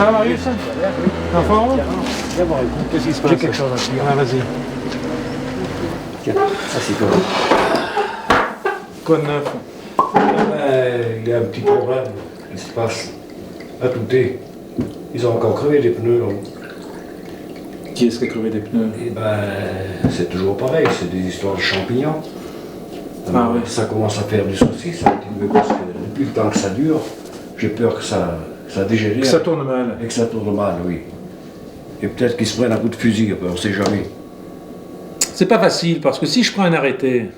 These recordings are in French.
Ça va, Marius? En forme? Viens voir, écoute, qu'est-ce qui se passe? J'ai quelque chose à te dire. Ah, vas-y. Tiens, assieds-toi. Quoi de neuf? Il y a un petit problème qui se passe à Touté. Ils ont encore crevé des pneus. Là. Qui est-ce qui a crevé des pneus? Et c'est toujours pareil, c'est des histoires de champignons. Alors, ça commence à faire du souci, ça, un petit peu, parce que depuis le temps que ça dure, j'ai peur que ça dégénère. Que ça tourne mal. Et que ça tourne mal, oui. Et peut-être qu'ils se prennent un coup de fusil, on ne sait jamais. C'est pas facile, parce que si je prends un arrêté,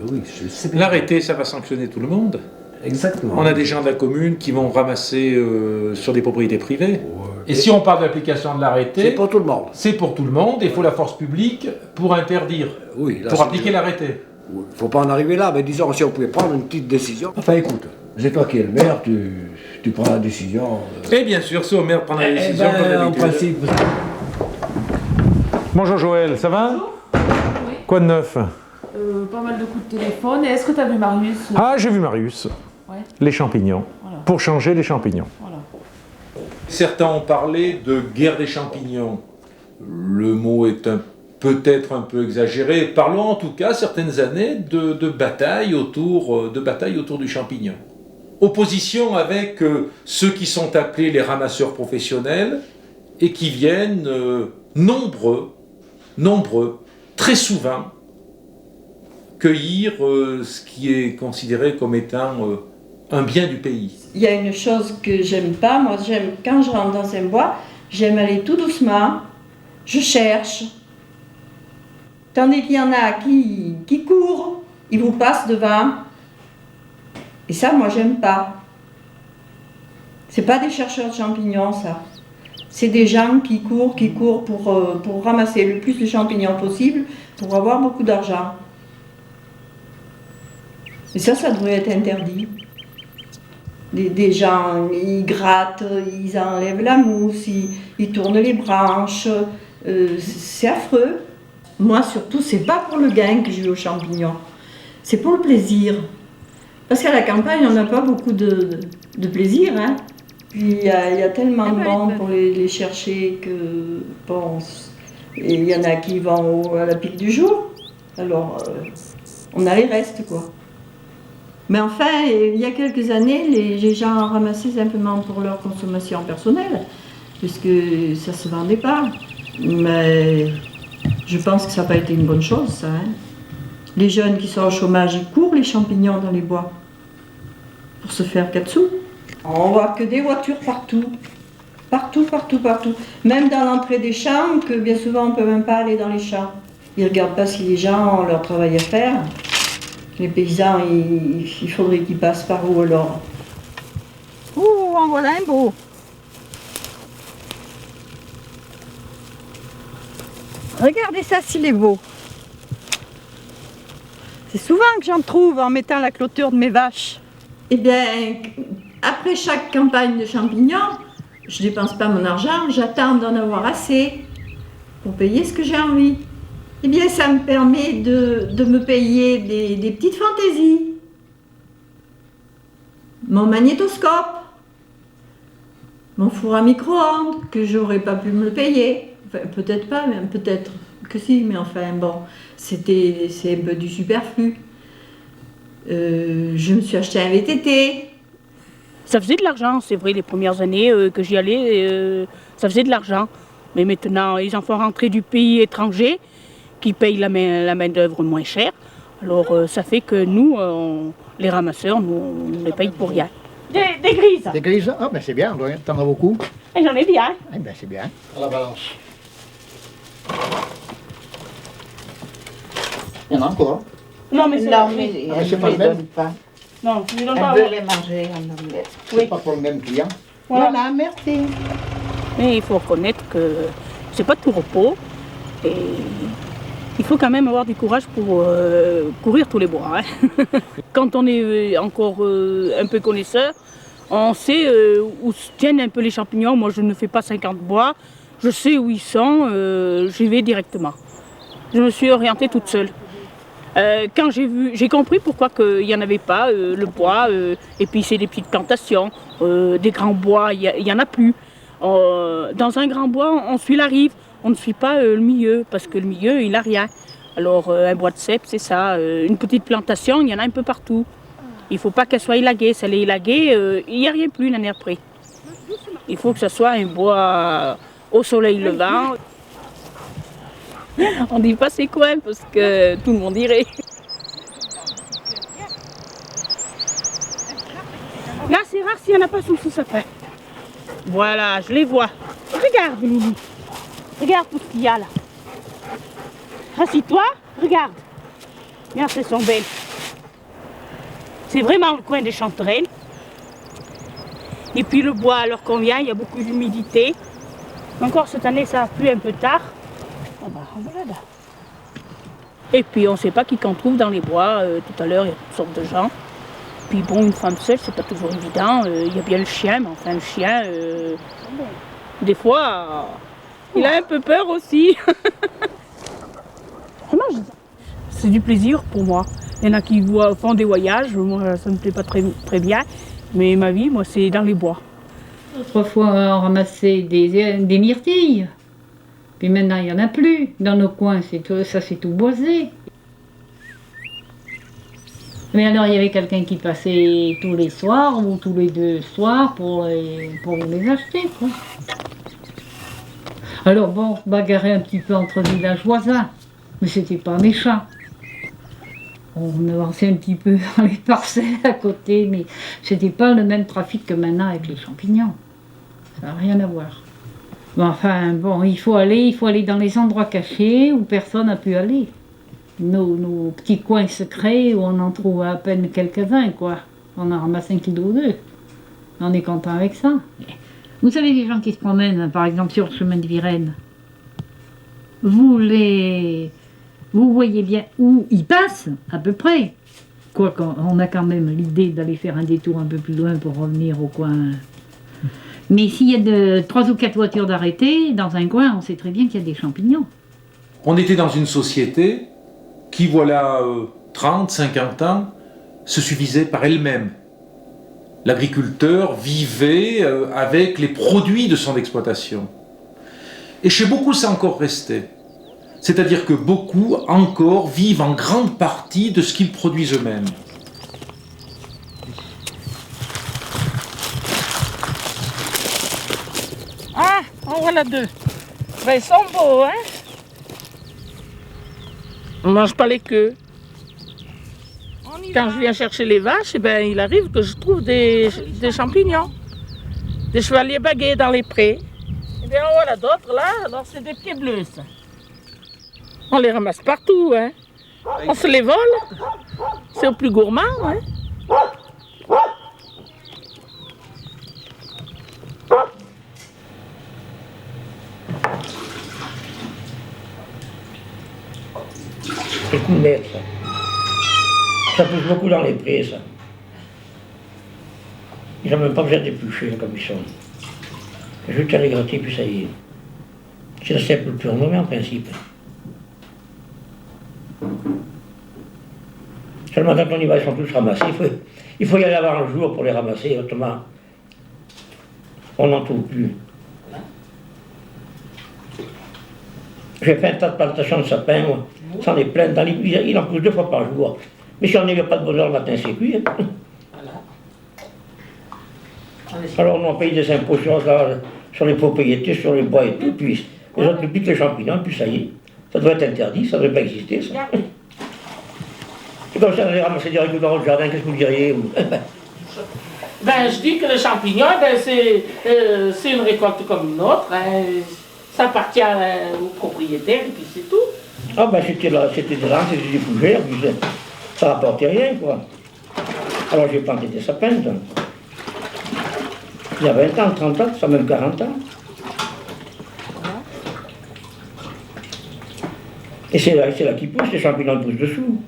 Oui, je sais bien. l'arrêté, ça va sanctionner tout le monde. Exactement. On a des gens de la commune qui vont ramasser sur des propriétés privées. Ouais. Et si on parle d'application de l'arrêté, C'est pour tout le monde. c'est pour tout le monde, et il faut la force publique pour interdire, Oui, là, pour c'est appliquer déjà- l'arrêté. Il ne faut pas en arriver là, mais disons, si on pouvait prendre une petite décision. Enfin, écoute, c'est toi qui es le maire, tu prends la décision. Et bien sûr, c'est au maire de prendre la décision comme en d'habitude. principe. Bonjour Joël, ça va? Oui. Quoi de neuf? Pas mal de coups de téléphone. Et est-ce que tu as vu Marius? Ah, j'ai vu Marius. Ouais. Les champignons. Voilà. Pour changer les champignons. Voilà. Certains ont parlé de guerre des champignons. Le mot est peut-être un peu exagéré. Parlons en tout cas certaines années de bataille autour du champignon. Opposition avec ceux qui sont appelés les ramasseurs professionnels et qui viennent nombreux, très souvent, cueillir ce qui est considéré comme étant un bien du pays. Il y a une chose que j'aime pas, moi j'aime, quand je rentre dans un bois, j'aime aller tout doucement, je cherche. Tandis qu'il y en a qui courent, ils vous passent devant. Et ça, moi j'aime pas. C'est pas des chercheurs de champignons, ça. C'est des gens qui courent pour ramasser le plus de champignons possible, pour avoir beaucoup d'argent. Et ça devrait être interdit. Des gens, ils grattent, ils enlèvent la mousse, ils tournent les branches. C'est affreux. Moi, surtout, c'est pas pour le gain que je vais aux champignons. C'est pour le plaisir. Parce qu'à la campagne, on n'a pas beaucoup de plaisir. Hein. Puis il y a tellement de monde pour les chercher que, bon, et il y en a qui vont à la pique du jour. Alors, on a les restes, quoi. Mais enfin, il y a quelques années, les gens ramassaient simplement pour leur consommation personnelle, puisque ça ne se vendait pas. Mais je pense que ça n'a pas été une bonne chose, ça. Hein. Les jeunes qui sont au chômage, ils courent les champignons dans les bois pour se faire 4 sous. On voit que des voitures partout. Partout. Même dans l'entrée des champs, que bien souvent on ne peut même pas aller dans les champs. Ils ne regardent pas si les gens ont leur travail à faire. Les paysans, il faudrait qu'ils passent par où alors? Ouh, en voilà un beau! Regardez ça s'il est beau! C'est souvent que j'en trouve en mettant la clôture de mes vaches. Eh bien, après chaque campagne de champignons, je ne dépense pas mon argent, j'attends d'en avoir assez pour payer ce que j'ai envie. Eh bien, ça me permet de me payer des petites fantaisies. Mon magnétoscope, mon four à micro-ondes, que j'aurais pas pu me le payer. Enfin, peut-être pas, même peut-être que si, mais enfin bon, c'est un peu du superflu. Je me suis acheté un VTT. Ça faisait de l'argent, c'est vrai, les premières années que j'y allais, ça faisait de l'argent. Mais maintenant, ils en font rentrer du pays étranger, qui payent la main-d'œuvre moins chère. Alors ça fait que nous, les ramasseurs, nous, on les paye pour rien. Des grises. Des grises? Ah, ben c'est bien, t'en as beaucoup. Et j'en ai bien. Eh ben c'est bien. À la balance. Il y en a encore. Non, mais c'est Ah, mais c'est pas le même. Non, je ne donne Elle pas. veut les manger en omelette. C'est pas pour le même client. Voilà, merci. Mais il faut reconnaître que c'est pas tout repos. Et il faut quand même avoir du courage pour courir tous les bois. Hein. Quand on est encore un peu connaisseur, on sait où se tiennent un peu les champignons. Moi, je ne fais pas 50 bois. Je sais où ils sont, j'y vais directement. Je me suis orientée toute seule. Quand j'ai compris pourquoi il n'y en avait pas, le bois, et puis c'est des petites plantations, des grands bois, il n'y en a plus. Dans un grand bois, on suit la rive, on ne suit pas le milieu, parce que le milieu, il n'a rien. Alors un bois de cèpe, c'est ça. Une petite plantation, il y en a un peu partout. Il ne faut pas qu'elle soit élaguée. Si elle est élaguée, il n'y a rien plus l'année après. Il faut que ce soit un bois au soleil levant. On ne dit pas c'est quoi, parce que tout le monde irait. Là, c'est rare s'il n'y en a pas sous ce sapin. Voilà, je les vois. Regarde, Lily. Regarde tout ce qu'il y a là. Assis-toi, regarde. Regarde, elles sont belles. C'est vraiment le coin des chanterelles. Et puis le bois, alors qu'on vient, il y a beaucoup d'humidité. Encore cette année, ça a plu un peu tard. Ah bah, voilà. Et puis on ne sait pas qui qu'on trouve dans les bois. Tout à l'heure, il y a toutes sortes de gens. Puis bon, une femme seule, c'est pas toujours évident. Il y a bien le chien, mais enfin le chien, des fois, il a un peu peur aussi. C'est du plaisir pour moi. Il y en a qui font des voyages, moi ça ne me plaît pas très bien. Mais ma vie, moi, c'est dans les bois. Autrefois, on ramassait des myrtilles. Puis maintenant, il n'y en a plus. Dans nos coins, ça c'est tout boisé. Mais alors, il y avait quelqu'un qui passait tous les soirs ou tous les 2 soirs pour les acheter, quoi. Alors bon, bagarrer un petit peu entre villages voisins, mais c'était pas méchant. On avançait un petit peu dans les parcelles à côté, mais c'était pas le même trafic que maintenant avec les champignons. Ça n'a rien à voir. Mais enfin, bon, il faut aller dans les endroits cachés où personne n'a pu aller. Nos petits coins secrets où on en trouve à peine quelques-uns, quoi. On en ramasse 1 kilo ou 2. On est content avec ça. Vous savez, les gens qui se promènent, par exemple, sur le chemin de Virène, vous voyez bien où ils passent, à peu près. Quoique, on a quand même l'idée d'aller faire un détour un peu plus loin pour revenir au coin. Mais s'il y a 3 ou 4 voitures d'arrêtées, dans un coin, on sait très bien qu'il y a des champignons. On était dans une société qui, voilà, 30, 50 ans, se suffisait par elle-même. L'agriculteur vivait avec les produits de son exploitation. Et chez beaucoup, c'est encore resté. C'est-à-dire que beaucoup, encore, vivent en grande partie de ce qu'ils produisent eux-mêmes. Ah, en voilà 2. Ben, ils sont beaux, hein? On ne mange pas les queues. Quand je viens chercher les vaches, eh ben, il arrive que je trouve des champignons. Des chevaliers baguets dans les prés. Et bien, en voilà d'autres là, alors c'est des pieds bleus, ça. On les ramasse partout, hein. On se les vole. C'est au plus gourmand, hein. C'est coulette, ça. Ça pousse beaucoup dans les prés, ça. Ils n'ont même pas besoin d'éplucher comme ils sont. Juste à les gratter, puis ça y est. C'est la cèpe le plus renommé en principe. Seulement quand on y va, ils sont tous ramassés. Il faut y aller avant le jour pour les ramasser, autrement on n'en trouve plus. J'ai fait un tas de plantations de sapins, moi. C'en est plein. Il en pousse 2 fois par jour. Mais si on n'avait pas de bonheur le matin, c'est cuit. Hein. Alors nous on paye des impôts sur les propriétés, sur les bois et tout, puis les autres nous piquent les champignons, puis ça y est. Ça doit être interdit, ça ne devrait pas exister, ça. C'est comme ça, on allait ramasser des règles dans le jardin, qu'est-ce que vous diriez? Ben, je dis que les champignons, ben, c'est une récolte comme une autre. Hein. Ça appartient aux propriétaires, et puis c'est tout. Ah ben c'était de l'an, c'était des fougères, puis ça rapportait rien, quoi. Alors j'ai planté des sapins, donc. Il y a 20 ans, 30 ans, ça même 40 ans. Et c'est là qu'ils poussent, les champignons poussent dessous.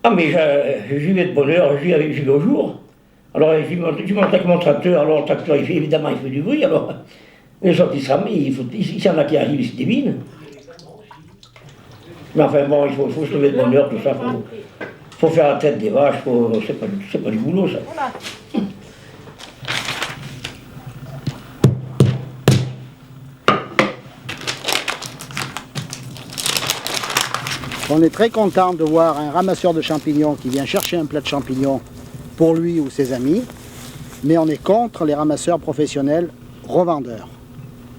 Ah mais j'y vais de bonne heure, j'y vais au jour. Alors j'y monte avec mon tracteur, alors le tracteur évidemment il fait du bruit, alors les autres ils se rament, s'il y en a qui arrivent, ils se déminent. Mais enfin bon, il faut se lever de bonne heure, tout ça, faut faire la tête des vaches, c'est pas du boulot ça. On est très content de voir un ramasseur de champignons qui vient chercher un plat de champignons pour lui ou ses amis, mais on est contre les ramasseurs professionnels revendeurs.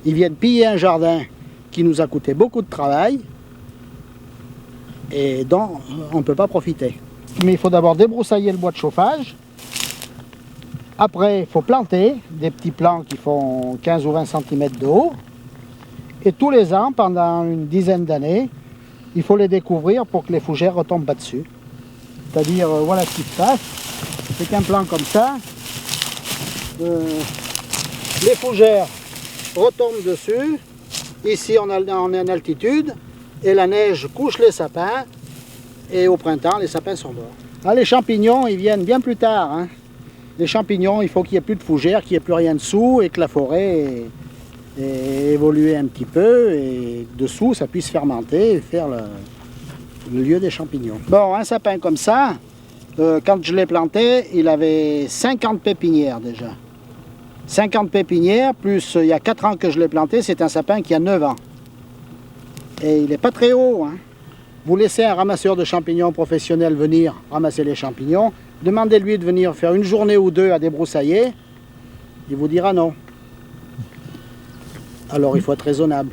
Ils viennent piller un jardin qui nous a coûté beaucoup de travail et dont on ne peut pas profiter. Mais il faut d'abord débroussailler le bois de chauffage. Après, il faut planter des petits plants qui font 15 ou 20 cm de haut. Et tous les ans, pendant une dizaine d'années, il faut les découvrir pour que les fougères ne retombent pas dessus. C'est-à-dire, voilà ce qui se passe. C'est qu'un plant comme ça, les fougères retombent dessus. Ici, on est en altitude et la neige couche les sapins. Et au printemps, les sapins sont morts. Ah, les champignons, ils viennent bien plus tard, hein. Les champignons, il faut qu'il n'y ait plus de fougères, qu'il n'y ait plus rien dessous et que la forêt ait évolué un petit peu et dessous, ça puisse fermenter et faire le lieu des champignons. Bon, un sapin comme ça, quand je l'ai planté, il avait 50 pépinières déjà. 50 pépinières, plus il y a 4 ans que je l'ai planté, c'est un sapin qui a 9 ans. Et il n'est pas très haut, hein. Vous laissez un ramasseur de champignons professionnel venir ramasser les champignons, demandez-lui de venir faire une journée ou deux à débroussailler, il vous dira non. Alors il faut être raisonnable.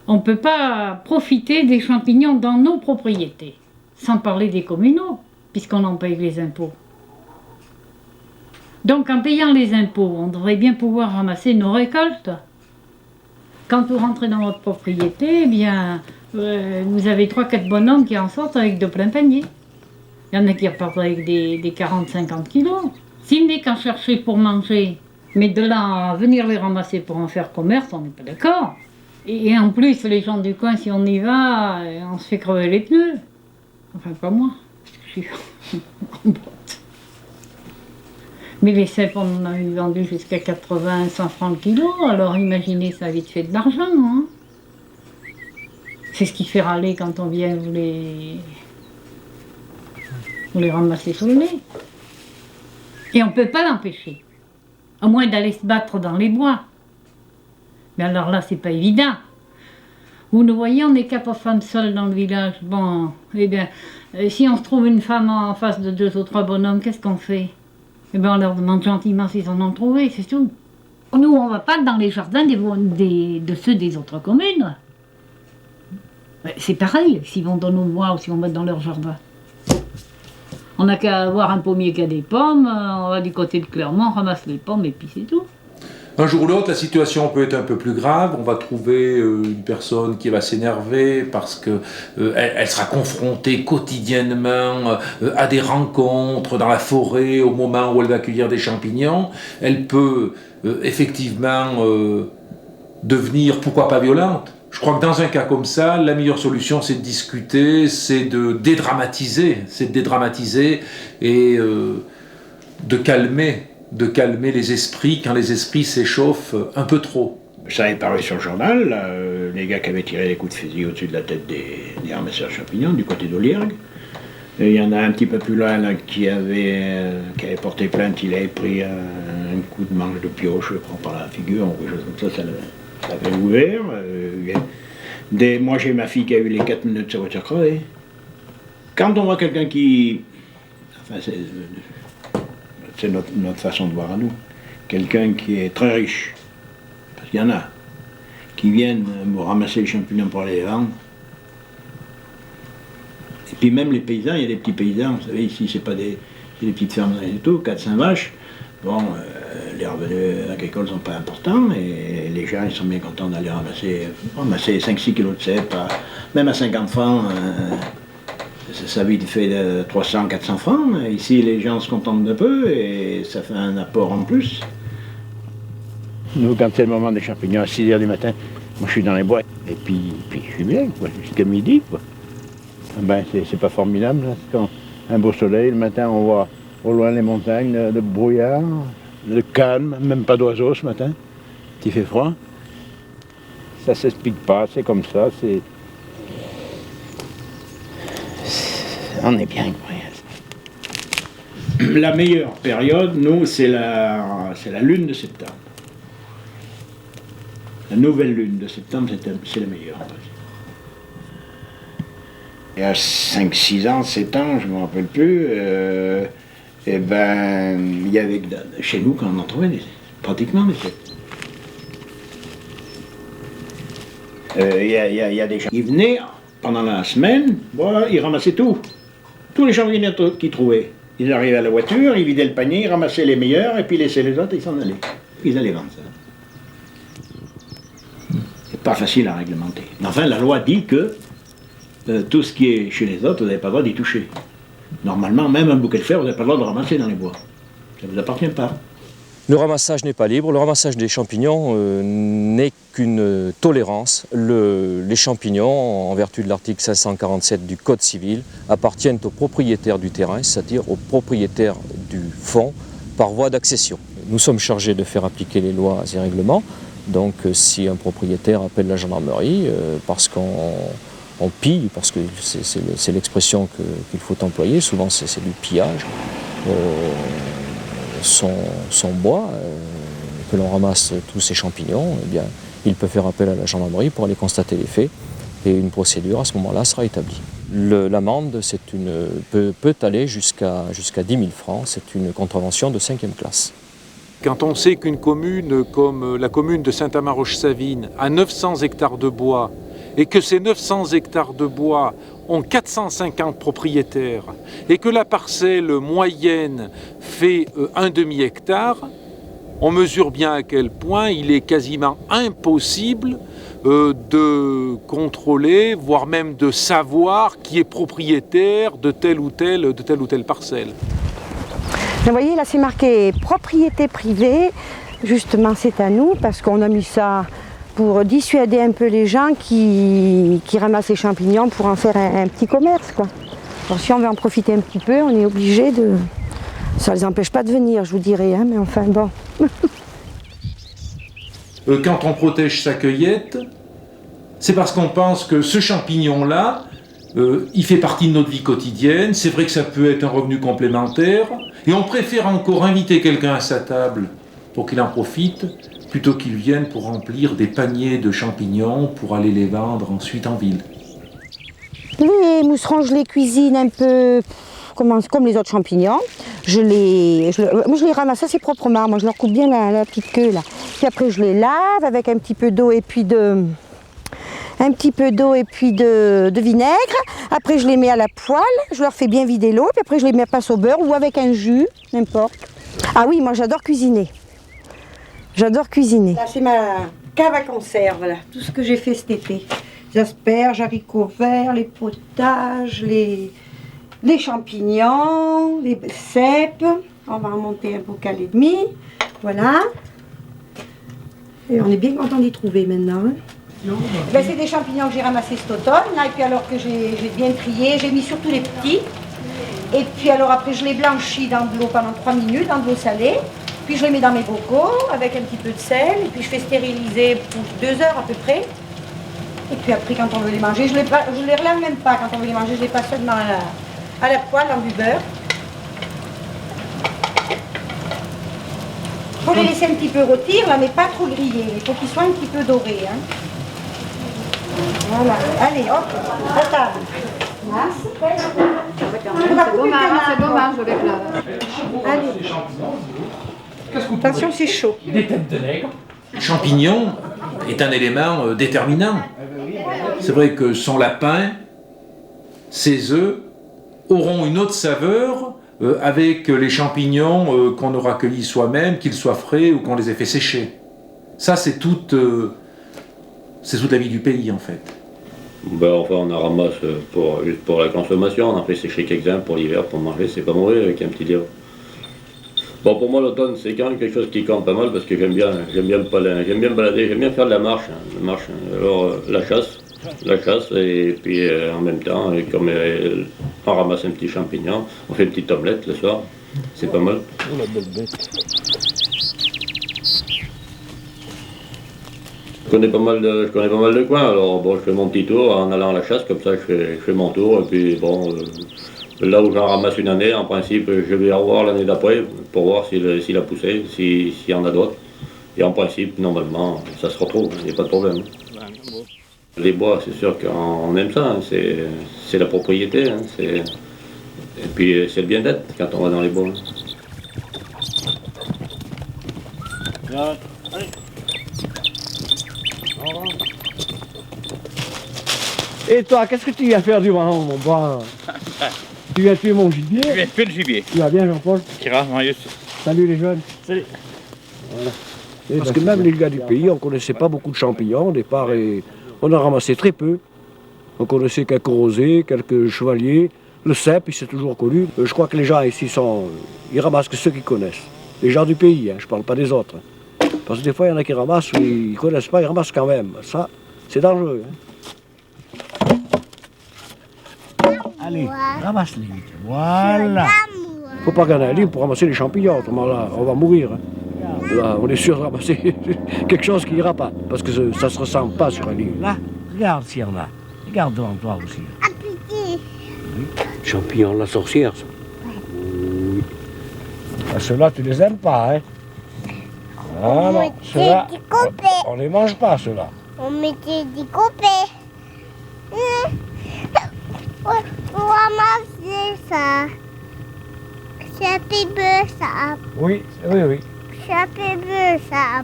On ne peut pas profiter des champignons dans nos propriétés, sans parler des communaux, puisqu'on en paye les impôts. Donc en payant les impôts, on devrait bien pouvoir ramasser nos récoltes. Quand vous rentrez dans votre propriété, eh bien, vous avez 3-4 bonhommes qui en sortent avec de plein panier. Il y en a qui repartent avec des 40-50 kilos. S'il n'est qu'à chercher pour manger, mais de là à venir les ramasser pour en faire commerce, on n'est pas d'accord. Et en plus, les gens du coin, si on y va, on se fait crever les pneus. Enfin, pas moi, parce que je suis en boîte. Mais les cèpes, on en a eu vendu jusqu'à 80-100 francs le kilo, alors imaginez, ça a vite fait de l'argent, hein. C'est ce qui fait râler quand on vient vous les ramasser sous le nez. Et on ne peut pas l'empêcher, à moins d'aller se battre dans les bois. Mais alors là, c'est pas évident. Vous nous voyez, on est 4 femmes seules dans le village. Bon, eh bien, si on se trouve une femme en face de 2 ou 3 bonhommes, qu'est-ce qu'on fait? Eh bien, on leur demande gentiment s'ils en ont trouvé, c'est tout. Nous, on ne va pas dans les jardins de ceux des autres communes. C'est pareil, s'ils vont dans nos bois ou s'ils vont dans leur jardin. On n'a qu'à avoir un pommier qui a des pommes, on va du côté de Clermont, on ramasse les pommes et puis c'est tout. Un jour ou l'autre, la situation peut être un peu plus grave. On va trouver une personne qui va s'énerver parce que elle sera confrontée quotidiennement à des rencontres dans la forêt au moment où elle va cueillir des champignons. Elle peut effectivement devenir, pourquoi pas, violente. Je crois que dans un cas comme ça, la meilleure solution, c'est de discuter, c'est de dédramatiser, et de calmer les esprits quand les esprits s'échauffent un peu trop. Ça avait paru sur le journal, là, les gars qui avaient tiré des coups de fusil au-dessus de la tête des ramasseurs de champignons du côté d'Oliergue. Il y en a un petit peu plus loin là, qui avait porté plainte, il avait pris un coup de manche de pioche, je crois, par la figure, ou quelque chose comme ça avait ouvert. Moi j'ai ma fille qui a eu les 4 minutes de sa voiture crevée. Quand on voit quelqu'un qui... Enfin, c'est notre façon de voir à nous. Quelqu'un qui est très riche, parce qu'il y en a, qui viennent me ramasser les champignons pour aller les vendre. Et puis même les paysans, il y a des petits paysans, vous savez, ici c'est des petites fermes et tout, 4-5 vaches. Bon, les revenus agricoles ne sont pas importants et les gens ils sont bien contents d'aller ramasser 5-6 kilos de cèpes, même à 50 francs. Ça vite fait 300-400 francs. Ici, les gens se contentent de peu et ça fait un apport en plus. Nous, quand c'est le moment des champignons, à 6h du matin, moi je suis dans les bois. Et puis je suis bien, quoi, jusqu'à midi, quoi. Ben, c'est pas formidable, là. Quand un beau soleil, le matin, on voit au loin les montagnes, le brouillard, le calme, même pas d'oiseaux ce matin. Il fait froid. Ça s'explique pas, c'est comme ça, c'est... On est bien, quoi. La meilleure période, nous, c'est la lune de septembre. La nouvelle lune de septembre, c'est la meilleure. Il y a 5, 6 ans, 7 ans, je ne me rappelle plus, et ben, il y avait chez nous, quand on en trouvait pratiquement des sept. Il y a des gens qui venaient pendant la semaine, voilà, ils ramassaient tout. Tous les champignons qu'ils trouvaient. Ils arrivaient à la voiture, ils vidaient le panier, ils ramassaient les meilleurs, et puis laissaient les autres, ils s'en allaient. Ils allaient vendre ça. C'est pas facile à réglementer. Mais enfin, la loi dit que tout ce qui est chez les autres, vous n'avez pas le droit d'y toucher. Normalement, même un bouquet de fer, vous n'avez pas le droit de ramasser dans les bois. Ça ne vous appartient pas. Le ramassage n'est pas libre, le ramassage des champignons n'est qu'une tolérance. Les champignons, en vertu de l'article 547 du Code civil, appartiennent aux propriétaires du terrain, c'est-à-dire aux propriétaires du fonds, par voie d'accession. Nous sommes chargés de faire appliquer les lois et règlements, donc si un propriétaire appelle la gendarmerie parce qu'on pille, parce que c'est l'expression qu'il faut employer, souvent c'est du pillage, son bois, que l'on ramasse tous ces champignons, eh bien, il peut faire appel à la gendarmerie pour aller constater les faits et une procédure à ce moment-là sera établie. L'amende peut aller jusqu'à 10 000 francs, c'est une contravention de 5e classe. Quand on sait qu'une commune comme la commune de Saint-Amand-Roche-Savine a 900 hectares de bois et que ces 900 hectares de bois ont 450 propriétaires et que la parcelle moyenne fait un demi-hectare, on mesure bien à quel point il est quasiment impossible de contrôler, voire même de savoir qui est propriétaire de telle ou telle parcelle. Vous voyez, là c'est marqué propriété privée, justement c'est à nous parce qu'on a mis ça pour dissuader un peu les gens qui ramassent les champignons pour en faire un petit commerce, quoi. Alors si on veut en profiter un petit peu, on est obligé de... Ça ne les empêche pas de venir, je vous dirais, hein, mais enfin bon. Quand on protège sa cueillette, c'est parce qu'on pense que ce champignon-là, il fait partie de notre vie quotidienne, c'est vrai que ça peut être un revenu complémentaire, et on préfère encore inviter quelqu'un à sa table pour qu'il en profite, plutôt qu'il vienne pour remplir des paniers de champignons pour aller les vendre ensuite en ville. Les mousserons, je les cuisine un peu comme les autres champignons. Je les ramasse assez proprement, moi je leur coupe bien la petite queue là. Puis après je les lave avec un petit peu d'eau et puis de vinaigre. Après je les mets à la poêle, je leur fais bien vider l'eau, puis après je les mets à passer au beurre ou avec un jus, n'importe. Ah oui, moi j'adore cuisiner. J'adore cuisiner. Là c'est ma cave à conserve, là, tout ce que j'ai fait cet été. Les asperges, haricots verts, les potages, les champignons, les cèpes. On va en monter un bocal et demi. Voilà. Et on est bien content d'y trouver maintenant. Hein. Ben, c'est des champignons que j'ai ramassés cet automne. Là, et puis alors que j'ai bien trié, j'ai mis surtout les petits. Et puis alors après je les blanchis dans de l'eau pendant 3 minutes, dans de l'eau salée. Puis je les mets dans mes bocaux avec un petit peu de sel. Et puis je fais stériliser pour 2 heures à peu près. Et puis après quand on veut les manger, je les relève même pas quand on veut les manger, je les passe seulement à la poêle dans du beurre. Il faut les laisser un petit peu rôtir là, mais pas trop grillés. Il faut qu'ils soient un petit peu dorés. Hein. Voilà, allez hop, à table. C'est dommage avec la... Allez. Attention, c'est chaud. Des têtes de nègre. Le champignon est un élément déterminant. C'est vrai que son lapin, ses œufs, auront une autre saveur avec les champignons qu'on aura cueillis soi-même, qu'ils soient frais ou qu'on les ait fait sécher. Ça, c'est toute la vie du pays, en fait. Ben, enfin, on en ramasse juste pour la consommation. On en fait sécher quelques-uns pour l'hiver, pour manger. C'est pas mauvais avec un petit livre. Bon, pour moi, l'automne, c'est quand même quelque chose qui compte pas mal parce que j'aime bien me balader, j'aime bien faire de la marche. Alors, la chasse, et puis en même temps, comme on ramasse un petit champignon, on fait une petite omelette le soir, c'est pas mal. Oh, la belle bête. Je connais pas mal de coins, alors bon, je fais mon petit tour en allant à la chasse, comme ça je fais mon tour, et puis bon, là où j'en ramasse une année, en principe, je vais revoir l'année d'après pour voir s'il a poussé, s'il y en a d'autres. Et en principe, normalement, ça se retrouve, il n'y a pas de problème. Les bois, c'est sûr qu'on aime ça, hein. C'est la propriété, hein. Et puis c'est le bien-être quand on va dans les bois. Et toi, qu'est-ce que tu viens faire du moment, mon bois? Tu viens tuer mon gibier? Je viens tuer le gibier. Tu vas bien, Jean-Paul? Kira, Marius. Salut les jeunes. Salut. Voilà. Parce que même les gars du pays, on ne connaissait pas beaucoup de champignons au départ et on a ramassé très peu. On connaissait quelques rosés, quelques chevaliers. Le cèpe, il s'est toujours connu. Je crois que les gens ici ils ramassent que ceux qui connaissent. Les gens du pays, hein, je ne parle pas des autres. Parce que des fois, il y en a qui ramassent, ils ne connaissent pas, ils ramassent quand même. Ça, c'est dangereux. Hein. Allez, ramasse-les vite. Voilà. Il ne faut pas gagner un livre pour ramasser les champignons, autrement là, on va mourir. Hein. Là, on est sûr de ramasser quelque chose qui n'ira pas, parce que ça ne se ressemble pas sur un livre. Là, regarde s'il y en a. Regarde devant toi aussi. Oui. Champignons de la sorcière, ça. Oui. Ah, ceux-là, tu les aimes pas, hein? Ah non, ceux-là, on ne les mange pas, ceux-là. On mettait des copains. On ramassait ça. C'est peu ça. Oui, oui, oui. C'est peu ça.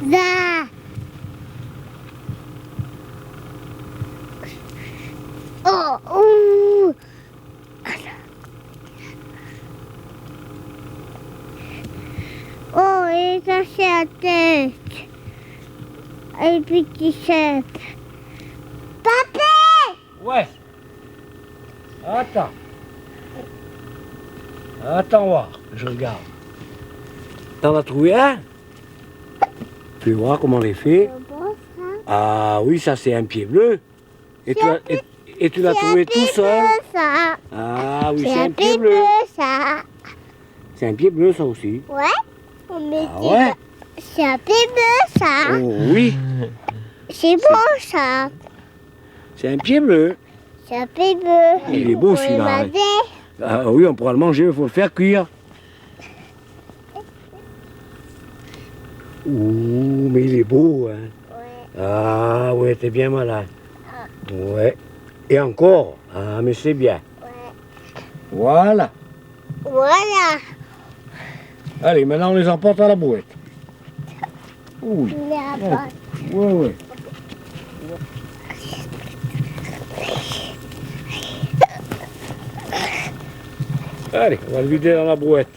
Là. Oh, ouh. Oh, il est cassé la tête. Et petit chef. Papa! Ouais. Attends. Attends voir, je regarde. T'en as trouvé un? Tu veux voir comment on les fait? Ah oui, ça c'est un pied bleu. Et tu l'as trouvé tout seul? Ça. Ah oui, c'est un pied bleu. Ça. C'est un pied bleu ça aussi. Ouais. On met Ah ouais? C'est un pied bleu ça. Oh oui. C'est beau ça. C'est un pied bleu. C'est un pied bleu. Il est beau celui-là. Ah oui, on pourra le manger, il faut le faire cuire. Ouh, mais il est beau, hein. Ouais. Ah ouais, t'es bien malade. Ouais. Et encore. Ah, mais c'est bien. Ouais. Voilà. Voilà. Allez, maintenant on les emporte à la bouette. Oui. Ouais, ouais. Allez, on va le vider dans la brouette.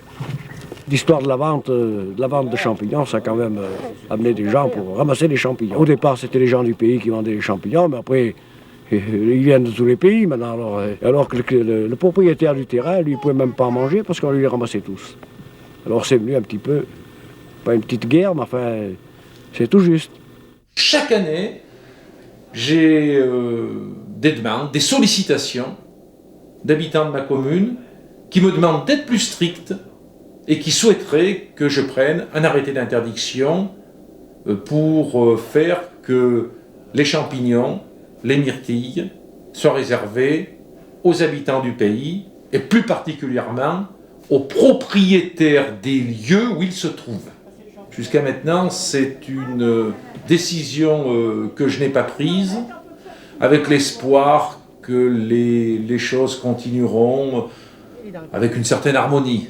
L'histoire de la vente de champignons, ça a quand même amené des gens pour ramasser des champignons. Au départ, c'était les gens du pays qui vendaient les champignons, mais après, ils viennent de tous les pays maintenant. Alors que le propriétaire du terrain, lui, ne pouvait même pas en manger parce qu'on lui les ramassait tous. Alors c'est venu un petit peu, pas une petite guerre, mais enfin, c'est tout juste. Chaque année, j'ai des demandes, des sollicitations d'habitants de ma commune qui me demandent d'être plus strict et qui souhaiteraient que je prenne un arrêté d'interdiction pour faire que les champignons, les myrtilles, soient réservés aux habitants du pays et plus particulièrement aux propriétaires des lieux où ils se trouvent. Jusqu'à maintenant, c'est une décision que je n'ai pas prise, avec l'espoir que les choses continueront avec une certaine harmonie.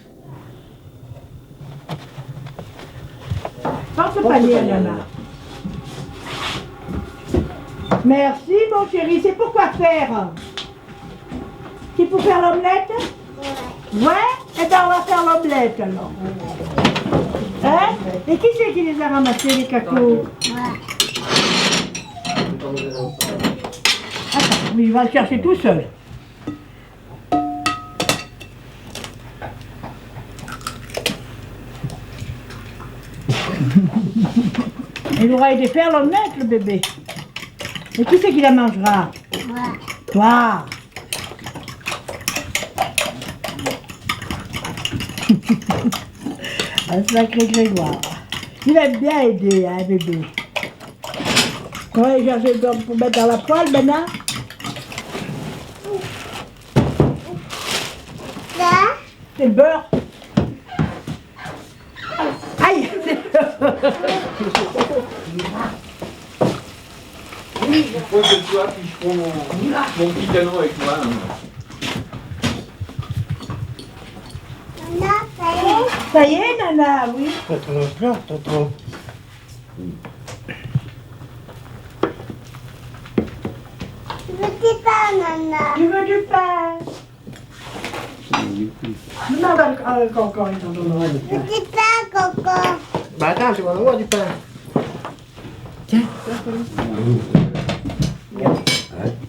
Porte le panier, Nana. Merci, mon chéri. C'est pour quoi faire? C'est pour faire l'omelette? Ouais. Eh bien, on va faire l'omelette, alors. Hein? Et qui c'est qui les a ramassés, les cacos? Attends, mais il va le chercher tout seul. Il aura aidé faire l'omelette, le bébé. Et qui c'est qui la mangera? Toi. Un sacré Grégoire. Il aime bien aider, hein, bébé. On va aller chercher le beurre pour mettre dans la poêle maintenant. C'est le beurre. Oui, je prends de toi, puis je prends mon petit canot avec moi. Ça y est, Nana, oui. Tu veux du pain, Nana? Tu veux du pain? Demande à Coco, il t'en donnera du pain. Du pain, Coco. Bah attends, tu vas en avoir du pain. Tiens.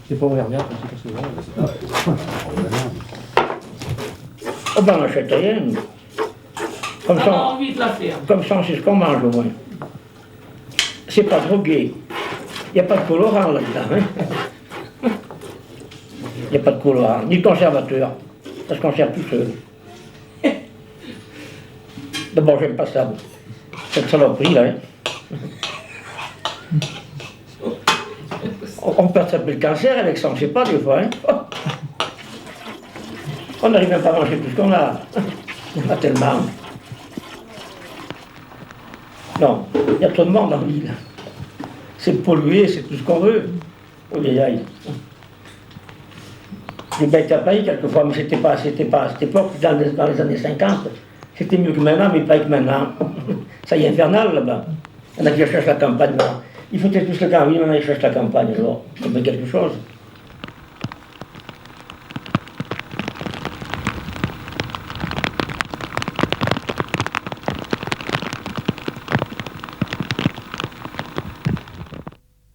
C'est pas ouvert bien, c'est pas Oh ben on n'achète rien. Comme On a ça, envie de la faire. comme ça, c'est ce qu'on mange au moins. C'est pas drogué. Il n'y a pas de colorant là-dedans. Il n'y a pas de colorant, ni de conservateur. Ça se conserve tout seul. D'abord, j'aime pas ça. Cette saloperie là. On peut attraper le cancer avec ça, on ne sait pas des fois. On n'arrive même pas à manger tout ce qu'on a. On a tellement. Non, il y a trop de monde dans l'île. C'est pollué, c'est tout ce qu'on veut. Oh aïe. J'ai bien été à Paris quelquefois, mais c'était pas à cette époque, dans les années 50. C'était mieux que maintenant, mais pas que maintenant. Ça y est infernal là-bas. Il y en a qui cherchent la campagne. Il faut tous le camp, oui, maintenant ils cherchent la campagne, alors, ça fait quelque chose.